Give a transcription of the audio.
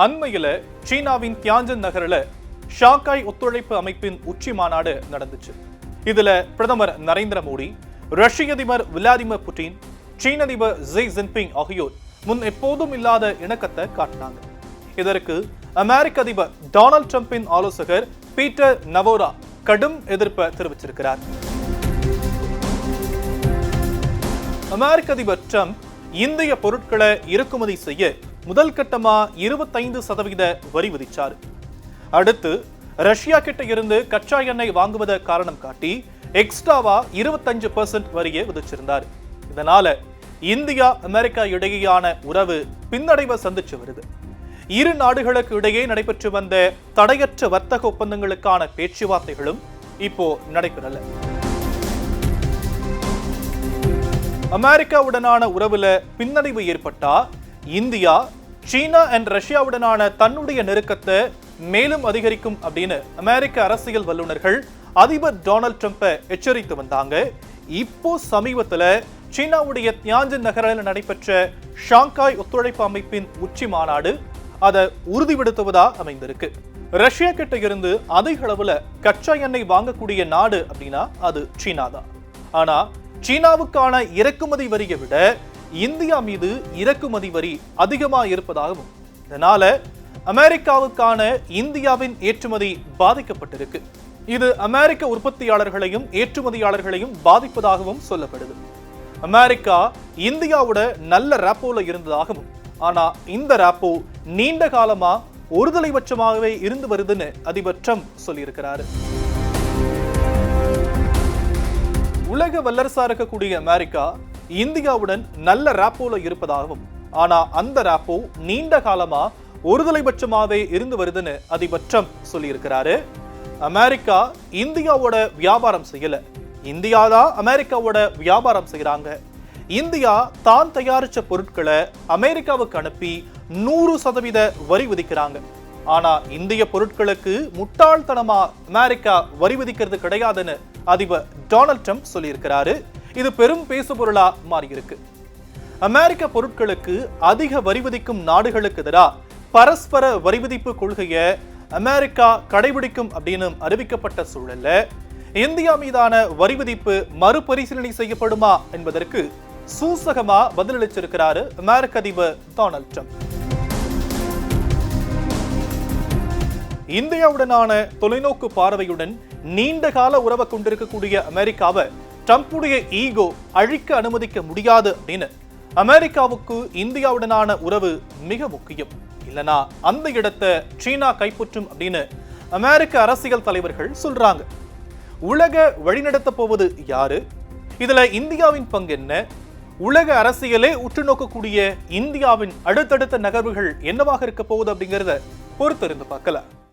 அண்மையில சீனாவின் தியான்ஜன் நகரில் ஷாங்காய் ஒத்துழைப்பு அமைப்பின் உச்சி மாநாடு நடந்துச்சு. இதுல பிரதமர் நரேந்திர மோடி, ரஷ்ய அதிபர் விளாடிமிர் புட்டின், சீன அதிபர் ஜி ஜின்பிங் ஆகியோர் முன் எப்போதும் இல்லாத இணக்கத்தை காட்டினாங்க. இதற்கு அமெரிக்க அதிபர் டொனால்ட் ட்ரம்பின் ஆலோசகர் பீட்டர் நவோரா கடும் எதிர்ப்பை தெரிவிச்சிருக்கிறார். அமெரிக்க அதிபர் ட்ரம்ப் இந்திய பொருட்களை இறக்குமதி செய்ய முதல் கட்டமா 25% வரி விதிச்சார். அடுத்து ரஷ்யா கிட்ட இருந்து கச்சா எண்ணெய் வாங்குவதை காரணம் காட்டி எக்ஸ்ட்ராவா 25% வரியை விதிச்சிருந்தார். இதனால இந்தியா அமெரிக்கா இடையேயான உறவு பின்னடைவை சந்திச்சு வருது. இரு நாடுகளுக்கு இடையே நடைபெற்று வந்த தடையற்ற வர்த்தக ஒப்பந்தங்களுக்கான பேச்சுவார்த்தைகளும் இப்போ நடைபெறல. அமெரிக்காவுடனான உறவுல பின்னடைவு ஏற்பட்டா இந்தியா சீனா அண்ட் ரஷ்யாவுடனான தன்னுடைய நெருக்கத்தை மேலும் அதிகரிக்கும் அப்படின்னு அமெரிக்க அரசியல் வல்லுநர்கள் அதிபர் டொனால்ட் ட்ரம்பை எச்சரித்து வந்தாங்க. இப்போ சமீபத்துல சீனாவுடைய தியான்ஜன் நகரில் நடைபெற்ற ஷாங்காய் ஒத்துழைப்பு அமைப்பின் உச்சி மாநாடு அதை உறுதிப்படுத்துவதா அமைந்திருக்கு. ரஷ்யா கிட்ட இருந்து அதிக அளவுல கச்சா எண்ணெய் வாங்கக்கூடிய நாடு அப்படின்னா அது சீனா தான். ஆனா சீனாவுக்கான இறக்குமதி வரியை விட இந்தியா மீது இறக்குமதி வரி அதிகமா இருப்பதாகவும், இதனால அமெரிக்காவுக்கான இந்தியாவின் ஏற்றுமதி பாதிக்கப்பட்டிருக்கு. இது அமெரிக்க உற்பத்தியாளர்களையும் ஏற்றுமதியாளர்களையும் பாதிப்பதாகவும் சொல்லப்படுது. அமெரிக்கா இந்தியாவோட நல்ல ராப்போல இருந்ததாகவும், ஆனா இந்த ராப்போ நீண்ட காலமா ஒருதலைபட்சமாகவே இருந்து வருதுன்னு அதிபர் ட்ரம்ப் சொல்லியிருக்கிறாரு. உலக வல்லரசா இருக்கக்கூடிய அமெரிக்கா இந்தியாவுடன் நல்ல ராப்போல இருப்பதாகவும், ஆனா அந்த ராப்போ நீண்ட காலமா ஒருதலைபட்சமாகவே இருந்து வருதுன்னு அதிபர் ட்ரம்ப் சொல்லியிருக்கிறாரு. அமெரிக்கா இந்தியாவோட வியாபாரம் செய்யல, இந்தியா தான் அமெரிக்காவோட வியாபாரம் செய்யறாங்க. இந்தியா தான் தயாரிச்ச பொருட்களை அமெரிக்காவுக்கு அனுப்பி 100% வரி விதிக்கிறாங்க. ஆனா இந்திய பொருட்களுக்கு முட்டாள்தனமா அமெரிக்கா வரி விதிக்கிறது கிடையாதுன்னு அதிபர் டொனால்ட் ட்ரம்ப் சொல்லியிருக்கிறாரு. இது பெரும் பேசுபொருளா மாறியிருக்கு. அமெரிக்க பொருட்களுக்கு அதிக வரி விதிக்கும் நாடுகளுக்கு எதிராக பரஸ்பர வரி விதிப்பு கொள்கையை அமெரிக்கா கடைபிடிக்கும் அப்படின்னு அறிவிக்கப்பட்ட சூழல்ல இந்தியா மீதான வரி விதிப்பு மறுபரிசீலனை செய்யப்படுமா என்பதற்கு சூசகமா பதிலளிச்சிருக்கிறாரு அமெரிக்க அதிபர் டொனால்ட் ட்ரம்ப். இந்தியாவுடனான தொலைநோக்கு பார்வையுடன் நீண்ட கால உறவை கொண்டிருக்கக்கூடிய அமெரிக்காவை ட்ரம்புடைய ஈகோ அழிக்க அனுமதிக்க முடியாது அப்படின்னு அமெரிக்காவுக்கு இந்தியாவுடனான உறவு மிக முக்கியம், இல்லனா அந்த இடத்தை சீனா கைப்பற்றும் அப்படின்னு அமெரிக்க அரசியல் தலைவர்கள் சொல்றாங்க. உலக வழிநடத்த போவது யாரு? இதுல இந்தியாவின் பங்கு என்ன? உலக அரசியலே உற்று நோக்கக்கூடிய இந்தியாவின் அடுத்தடுத்த நகர்வுகள் என்னவாக இருக்க போகுது அப்படிங்கிறத பொறுத்திருந்து பார்க்கலாம்.